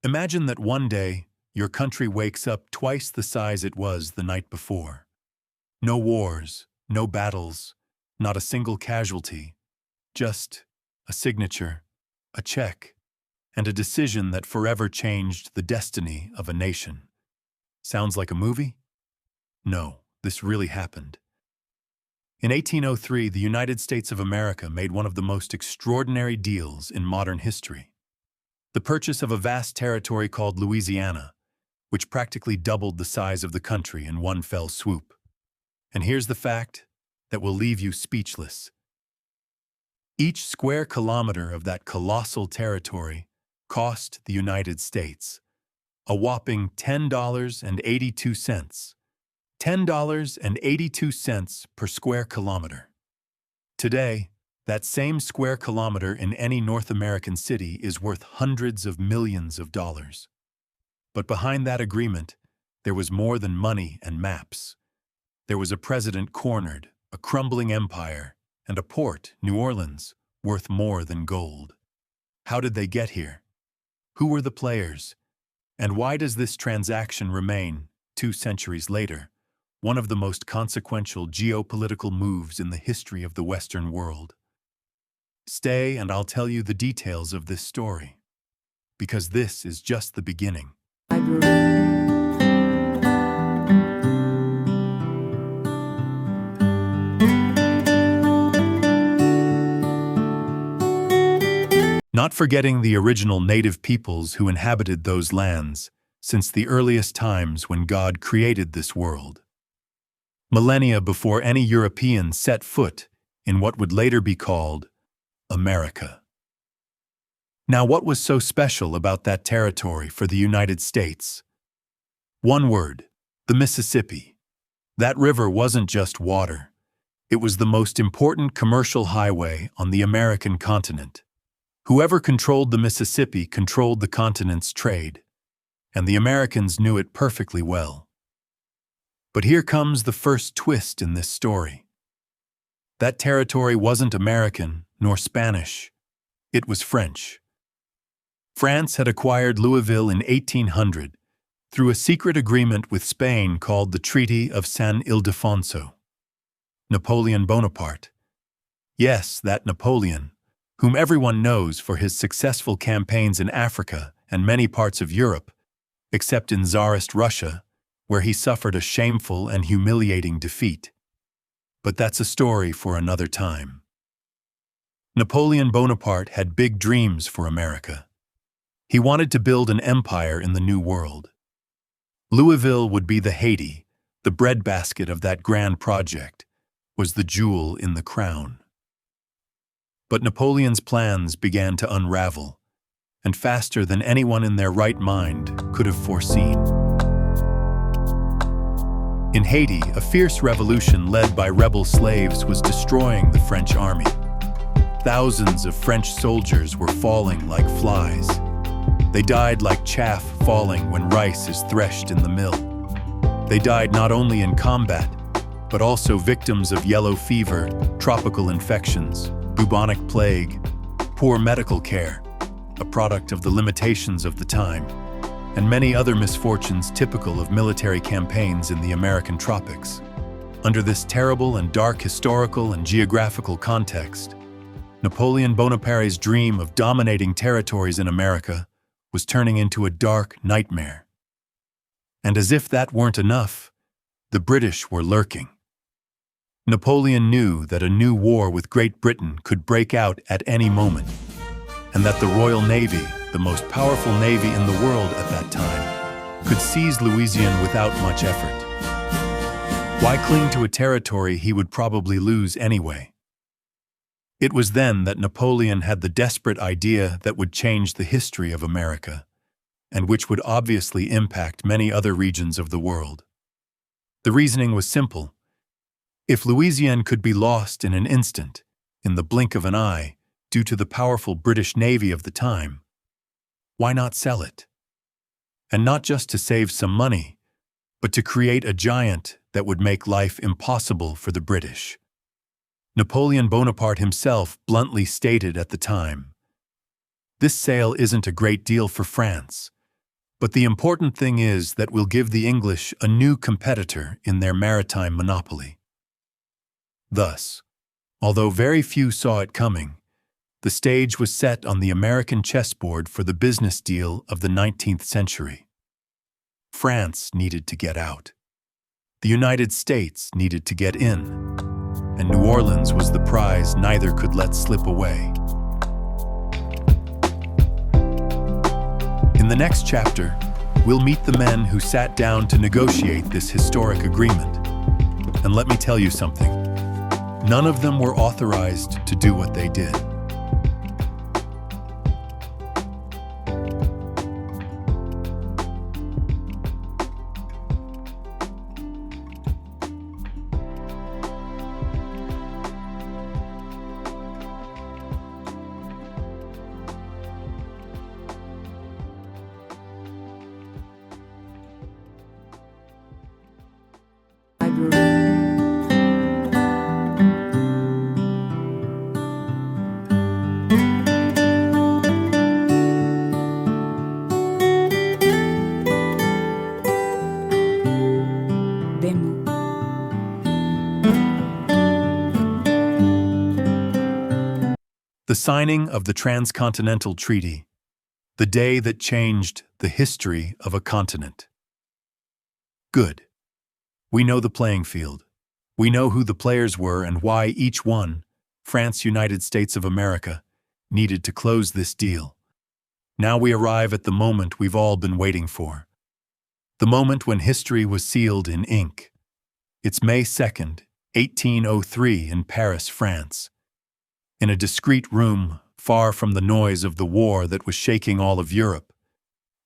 Imagine that one day, your country wakes up twice the size it was the night before. No wars, no battles, not a single casualty, just a signature, a check, and a decision that forever changed the destiny of a nation. Sounds like a movie? No, this really happened. In 1803, the United States of America made one of the most extraordinary deals in modern history. The purchase of a vast territory called Louisianna, which practically doubled the size of the country in one fell swoop. And here's the fact that will leave you speechless. Each square kilometer of that colossal territory cost the United States a whopping $10.82. $10.82 per square kilometer. Today, that same square kilometer in any North American city is worth hundreds of millions of dollars. But behind that agreement, there was more than money and maps. There was a president cornered, a crumbling empire, and a port, New Orleans, worth more than gold. How did they get here? Who were the players? And why does this transaction remain, 2 centuries later, one of the most consequential geopolitical moves in the history of the Western world? Stay and I'll tell you the details of this story, because this is just the beginning. Not forgetting the original native peoples who inhabited those lands since the earliest times when God created this world. Millennia before any European set foot in what would later be called America. Now, what was so special about that territory for the United States? One word: the Mississippi. That river wasn't just water. It was the most important commercial highway on the American continent. Whoever controlled the Mississippi controlled the continent's trade, and the Americans knew it perfectly well. But here comes the first twist in this story. That territory wasn't American nor Spanish. It was French. France had acquired Louisville in 1800 through a secret agreement with Spain called the Treaty of San Ildefonso. Napoleon Bonaparte. Yes, that Napoleon, whom everyone knows for his successful campaigns in Africa and many parts of Europe, except in Tsarist Russia, where he suffered a shameful and humiliating defeat. But that's a story for another time. Napoleon Bonaparte had big dreams for America. He wanted to build an empire in the New World. Louisville would be the Haiti, the breadbasket of that grand project, was the jewel in the crown. But Napoleon's plans began to unravel, and faster than anyone in their right mind could have foreseen. In Haiti, a fierce revolution led by rebel slaves was destroying the French army. Thousands of French soldiers were falling like flies. They died like chaff falling when rice is threshed in the mill. They died not only in combat, but also victims of yellow fever, tropical infections, bubonic plague, poor medical care, a product of the limitations of the time, and many other misfortunes typical of military campaigns in the American tropics. Under this terrible and dark historical and geographical context, Napoleon Bonaparte's dream of dominating territories in America was turning into a dark nightmare. And as if that weren't enough, the British were lurking. Napoleon knew that a new war with Great Britain could break out at any moment, and that the Royal Navy, the most powerful navy in the world at that time, could seize Louisiana without much effort. Why cling to a territory he would probably lose anyway? It was then that Napoleon had the desperate idea that would change the history of America, and which would obviously impact many other regions of the world. The reasoning was simple. If Louisiana could be lost in an instant, in the blink of an eye, due to the powerful British Navy of the time, why not sell it? And not just to save some money, but to create a giant that would make life impossible for the British. Napoleon Bonaparte himself bluntly stated at the time, "This sale isn't a great deal for France, But the important thing is that we'll give the English a new competitor in their maritime monopoly. Thus, although very few saw it coming, the stage was set on the American chessboard for the business deal of the 19th century. France needed to get out. The United States needed to get in. And New Orleans was the prize neither could let slip away. In the next chapter, we'll meet the men who sat down to negotiate this historic agreement. And let me tell you something. None of them were authorized to do what they did. The signing of the Transcontinental Treaty, the day that changed the history of a continent. Good. We know the playing field. We know who the players were and why each one, France, United States of America, needed to close this deal. Now we arrive at the moment we've all been waiting for. The moment when history was sealed in ink. It's May 2nd, 1803 in Paris, France. In a discreet room, far from the noise of the war that was shaking all of Europe,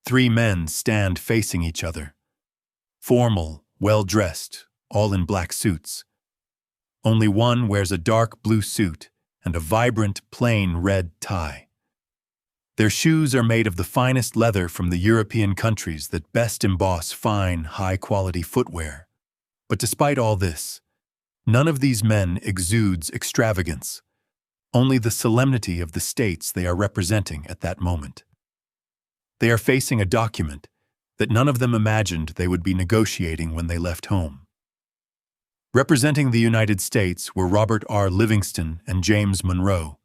three men stand facing each other. Formal, well-dressed, all in black suits. Only one wears a dark blue suit and a vibrant, plain red tie. Their shoes are made of the finest leather from the European countries that best emboss fine, high-quality footwear. But despite all this, none of these men exudes extravagance. Only the solemnity of the states they are representing at that moment. They are facing a document that none of them imagined they would be negotiating when they left home. Representing the United States were Robert R. Livingston and James Monroe.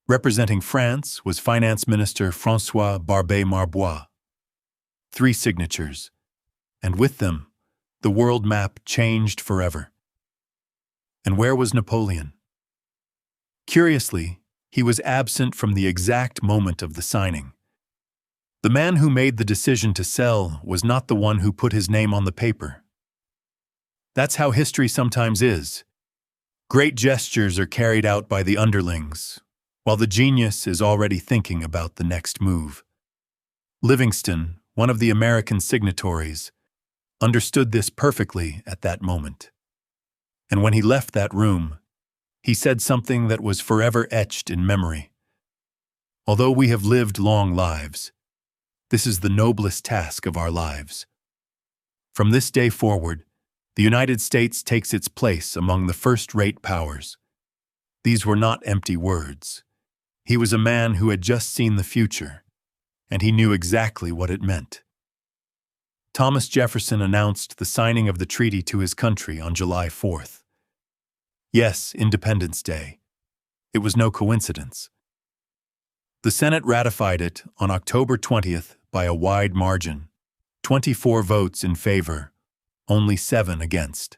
Representing France was Finance Minister François Barbé-Marbois. 3 signatures, and with them, the world map changed forever. And where was Napoleon? Curiously, he was absent from the exact moment of the signing. The man who made the decision to sell was not the one who put his name on the paper. That's how history sometimes is. Great gestures are carried out by the underlings, while the genius is already thinking about the next move. Livingston, one of the American signatories, understood this perfectly at that moment. And when he left that room, he said something that was forever etched in memory. Although we have lived long lives, this is the noblest task of our lives. From this day forward, the United States takes its place among the first-rate powers. These were not empty words. He was a man who had just seen the future, and he knew exactly what it meant. Thomas Jefferson announced the signing of the treaty to his country on July 4th. Yes, Independence Day. It was no coincidence. The Senate ratified it on October 20th by a wide margin, 24 votes in favor, only 7 against.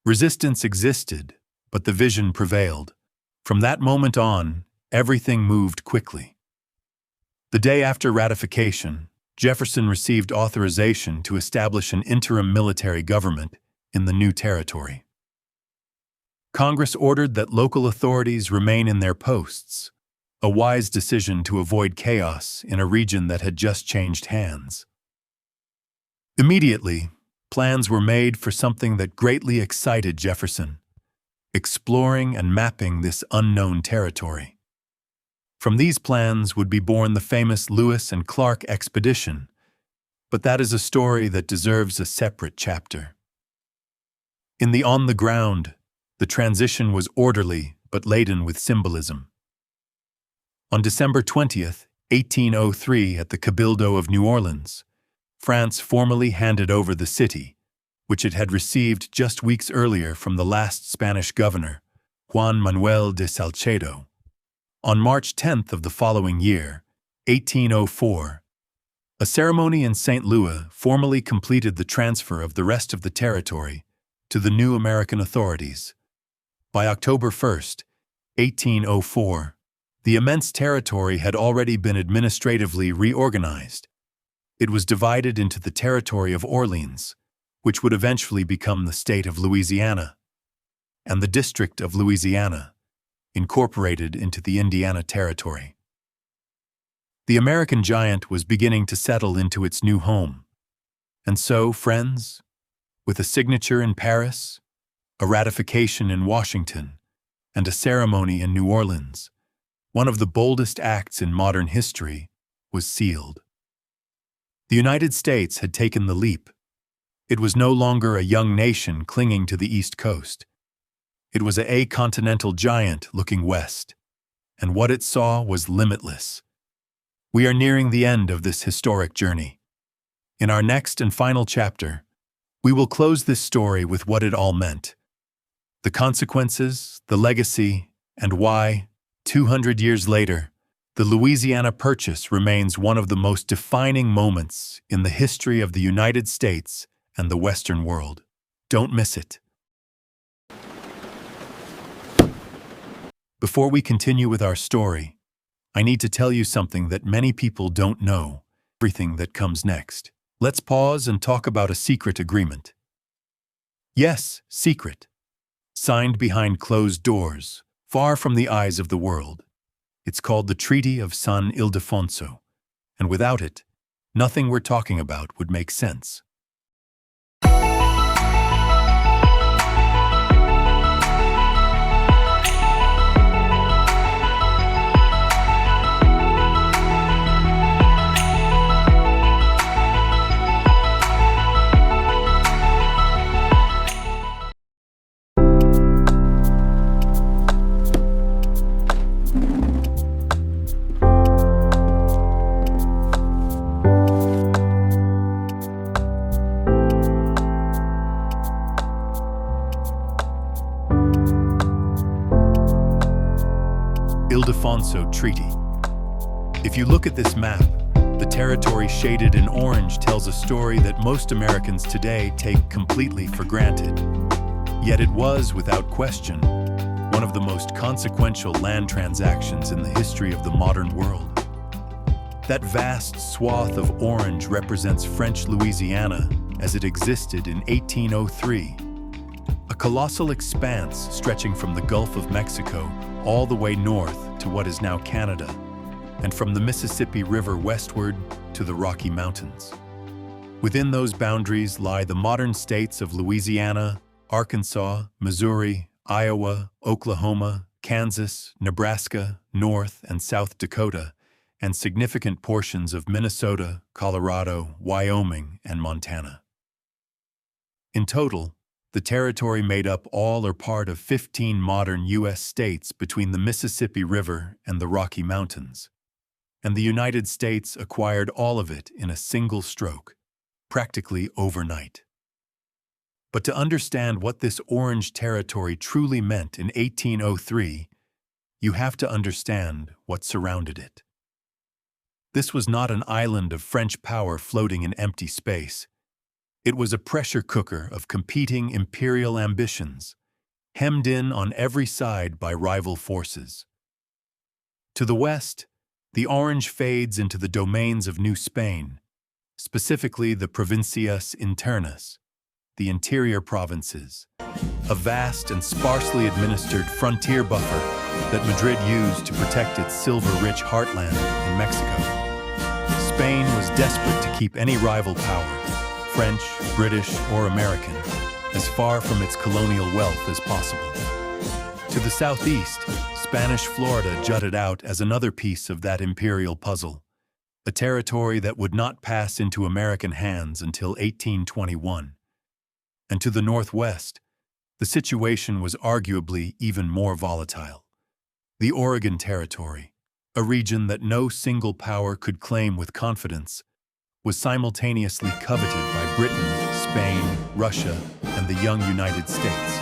Resistance existed, but the vision prevailed. From that moment on, everything moved quickly. The day after ratification, Jefferson received authorization to establish an interim military government in the new territory. Congress ordered that local authorities remain in their posts, a wise decision to avoid chaos in a region that had just changed hands. Immediately, plans were made for something that greatly excited Jefferson, exploring and mapping this unknown territory. From these plans would be born the famous Lewis and Clark expedition, but that is a story that deserves a separate chapter. In the on the ground, the transition was orderly but laden with symbolism. On December 20th, 1803, at the Cabildo of New Orleans, France formally handed over the city, which it had received just weeks earlier from the last Spanish governor, Juan Manuel de Salcedo. On March 10th of the following year, 1804, a ceremony in St. Louis formally completed the transfer of the rest of the territory to the new American authorities. By October 1st, 1804, the immense territory had already been administratively reorganized. It was divided into the territory of Orleans, which would eventually become the state of Louisiana, and the district of Louisiana, incorporated into the Indiana Territory. The American giant was beginning to settle into its new home. And so, friends, with a signature in Paris, a ratification in Washington, and a ceremony in New Orleans, one of the boldest acts in modern history was sealed. The United States had taken the leap. It was no longer a young nation clinging to the East Coast. It was a continental giant looking west, and what it saw was limitless. We are nearing the end of this historic journey. In our next and final chapter, we will close this story with what it all meant, the consequences, the legacy, and why, 200 years later, the Louisiana Purchase remains one of the most defining moments in the history of the United States and the Western world. Don't miss it. Before we continue with our story, I need to tell you something that many people don't know, everything that comes next. Let's pause and talk about a secret agreement. Yes, secret. Signed behind closed doors, far from the eyes of the world. It's called the Treaty of San Ildefonso, and without it, nothing we're talking about would make sense. Ildefonso Treaty. If you look at this map, the territory shaded in orange tells a story that most Americans today take completely for granted. Yet it was, without question, one of the most consequential land transactions in the history of the modern world. That vast swath of orange represents French Louisiana as it existed in 1803, a colossal expanse stretching from the Gulf of Mexico all the way north to what is now Canada, and from the Mississippi River westward to the Rocky Mountains. Within those boundaries lie the modern states of Louisiana, Arkansas, Missouri, Iowa, Oklahoma, Kansas, Nebraska, North and South Dakota, and significant portions of Minnesota, Colorado, Wyoming, and Montana. In total, the territory made up all or part of 15 modern U.S. states between the Mississippi River and the Rocky Mountains, and the United States acquired all of it in a single stroke, practically overnight. But to understand what this orange territory truly meant in 1803, you have to understand what surrounded it. This was not an island of French power floating in empty space. It was a pressure cooker of competing imperial ambitions, hemmed in on every side by rival forces. To the west, the orange fades into the domains of New Spain, specifically the Provincias Internas, the interior provinces, a vast and sparsely administered frontier buffer that Madrid used to protect its silver-rich heartland in Mexico. Spain was desperate to keep any rival power, French, British, or American, as far from its colonial wealth as possible. To the southeast, Spanish Florida jutted out as another piece of that imperial puzzle, a territory that would not pass into American hands until 1821. And to the northwest, the situation was arguably even more volatile. The Oregon Territory, a region that no single power could claim with confidence, was simultaneously coveted by Britain, Spain, Russia, and the young United States.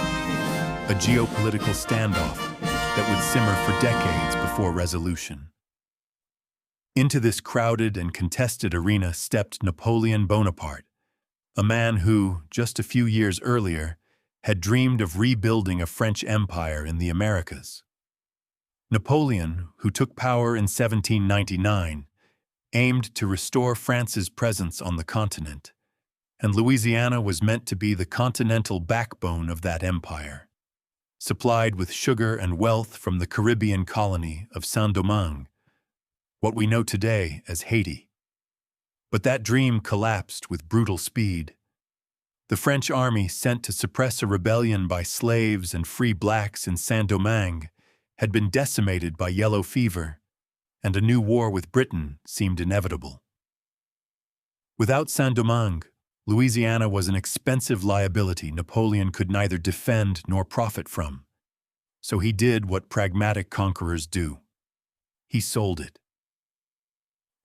A geopolitical standoff that would simmer for decades before resolution. Into this crowded and contested arena stepped Napoleon Bonaparte, a man who, just a few years earlier, had dreamed of rebuilding a French empire in the Americas. Napoleon, who took power in 1799, aimed to restore France's presence on the continent, and Louisiana was meant to be the continental backbone of that empire, supplied with sugar and wealth from the Caribbean colony of Saint-Domingue, what we know today as Haiti. But that dream collapsed with brutal speed. The French army sent to suppress a rebellion by slaves and free blacks in Saint-Domingue had been decimated by yellow fever, and a new war with Britain seemed inevitable. Without Saint-Domingue, Louisiana was an expensive liability Napoleon could neither defend nor profit from. So he did what pragmatic conquerors do. He sold it.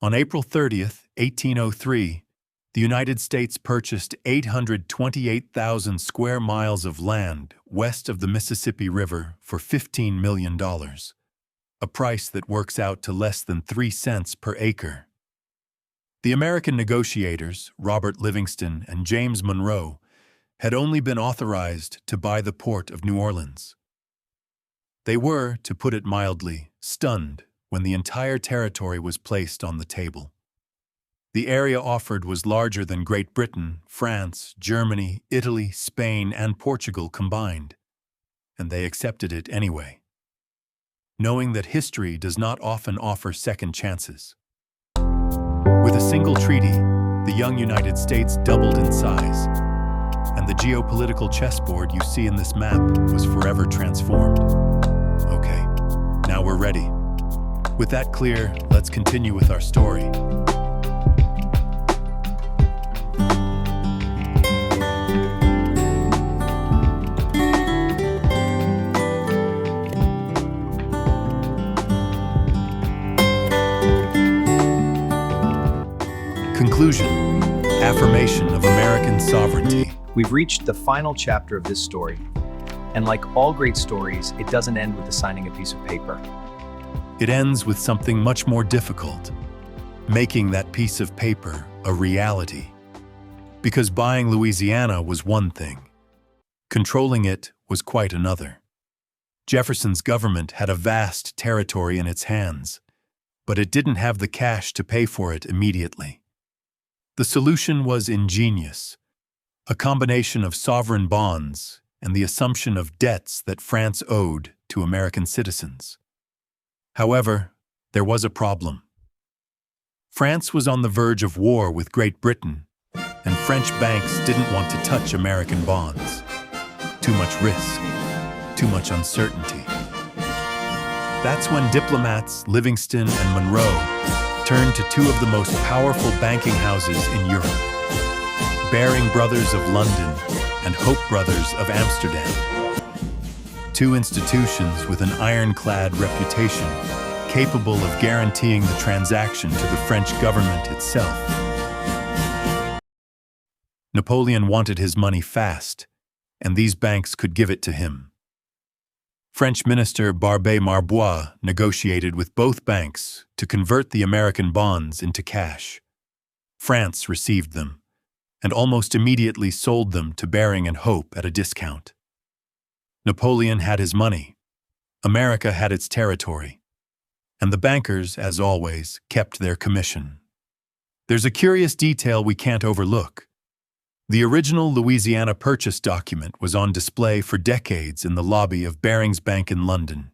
On April 30th, 1803, the United States purchased 828,000 square miles of land west of the Mississippi River for $15 million, a price that works out to less than 3 cents per acre. The American negotiators, Robert Livingston and James Monroe, had only been authorized to buy the port of New Orleans. They were, to put it mildly, stunned when the entire territory was placed on the table. The area offered was larger than Great Britain, France, Germany, Italy, Spain, and Portugal combined, and they accepted it anyway, knowing that history does not often offer second chances. With a single treaty, the young United States doubled in size, and the geopolitical chessboard you see in this map was forever transformed. Okay, now we're ready. With that clear, let's continue with our story. Conclusion. Affirmation of American sovereignty. We've reached the final chapter of this story, and like all great stories, it doesn't end with the signing a piece of paper. It ends with something much more difficult, making that piece of paper a reality. Because buying Louisiana was one thing, controlling it was quite another. Jefferson's government had a vast territory in its hands, but it didn't have the cash to pay for it immediately. The solution was ingenious, a combination of sovereign bonds and the assumption of debts that France owed to American citizens. However, there was a problem. France was on the verge of war with Great Britain, and French banks didn't want to touch American bonds. Too much risk, too much uncertainty. That's when diplomats Livingston and Monroe turned to two of the most powerful banking houses in Europe, Baring Brothers of London and Hope Brothers of Amsterdam. Two institutions with an ironclad reputation, capable of guaranteeing the transaction to the French government itself. Napoleon wanted his money fast, and these banks could give it to him. French Minister Barbé-Marbois negotiated with both banks to convert the American bonds into cash. France received them, and almost immediately sold them to Baring and Hope at a discount. Napoleon had his money, America had its territory, and the bankers, as always, kept their commission. There's a curious detail we can't overlook. The original Louisiana purchase document was on display for decades in the lobby of Baring's Bank in London.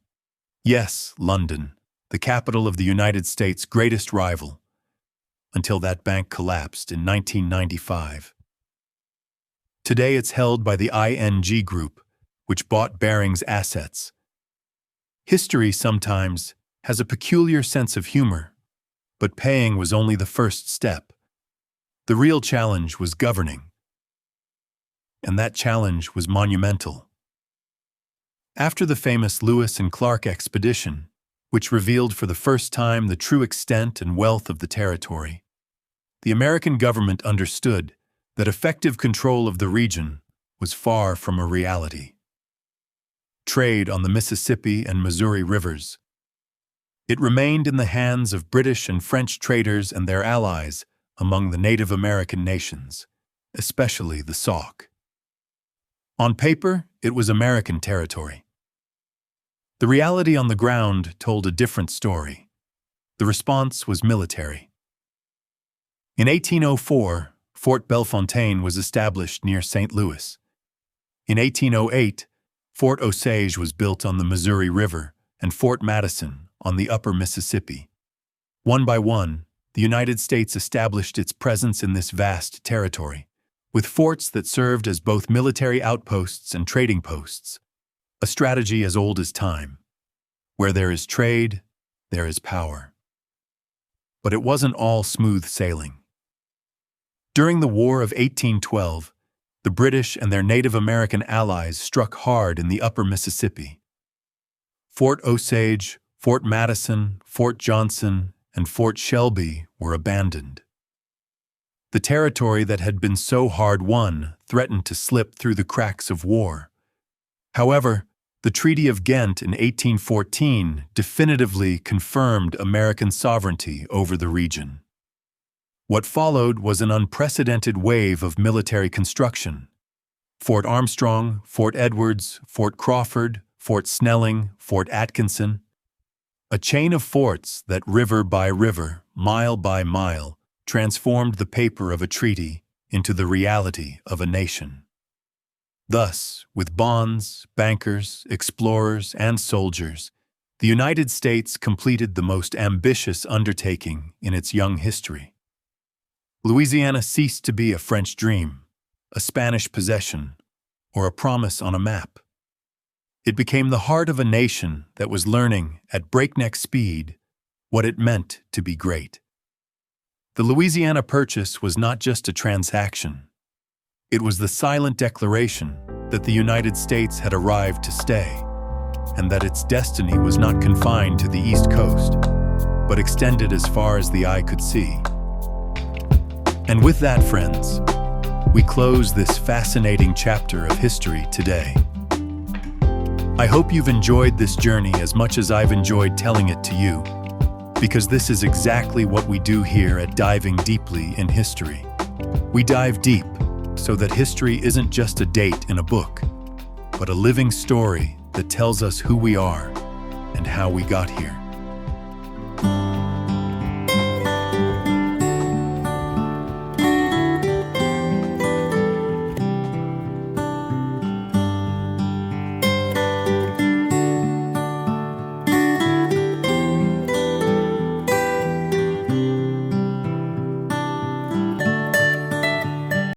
Yes, London, the capital of the United States' greatest rival, until that bank collapsed in 1995. Today it's held by the ING Group, which bought Baring's assets. History sometimes has a peculiar sense of humor, but paying was only the first step. The real challenge was governing. And that challenge was monumental. After the famous Lewis and Clark expedition, which revealed for the first time the true extent and wealth of the territory. The American government understood that effective control of the region was far from a reality. Trade on the Mississippi and Missouri rivers. It remained in the hands of British and French traders and their allies among the Native American nations, especially the Sauk. On paper, it was American territory. The reality on the ground told a different story. The response was military. In 1804, Fort Bellefontaine was established near St. Louis. In 1808, Fort Osage was built on the Missouri River and Fort Madison on the upper Mississippi. One by one, the United States established its presence in this vast territory, with forts that served as both military outposts and trading posts, a strategy as old as time. Where there is trade, there is power. But it wasn't all smooth sailing. During the War of 1812, the British and their Native American allies struck hard in the upper Mississippi. Fort Osage, Fort Madison, Fort Johnson, and Fort Shelby were abandoned. The territory that had been so hard won threatened to slip through the cracks of war. However, the Treaty of Ghent in 1814 definitively confirmed American sovereignty over the region. What followed was an unprecedented wave of military construction. Fort Armstrong, Fort Edwards, Fort Crawford, Fort Snelling, Fort Atkinson. A chain of forts that river by river, mile by mile, transformed the paper of a treaty into the reality of a nation. Thus, with bonds, bankers, explorers, and soldiers, the United States completed the most ambitious undertaking in its young history. Louisiana ceased to be a French dream, a Spanish possession, or a promise on a map. It became the heart of a nation that was learning at breakneck speed what it meant to be great. The Louisiana Purchase was not just a transaction. It was the silent declaration that the United States had arrived to stay, and that its destiny was not confined to the East Coast, but extended as far as the eye could see. And with that, friends, we close this fascinating chapter of history today. I hope you've enjoyed this journey as much as I've enjoyed telling it to you, because this is exactly what we do here at Diving Deeply in History. We dive deep so that history isn't just a date in a book, but a living story that tells us who we are and how we got here.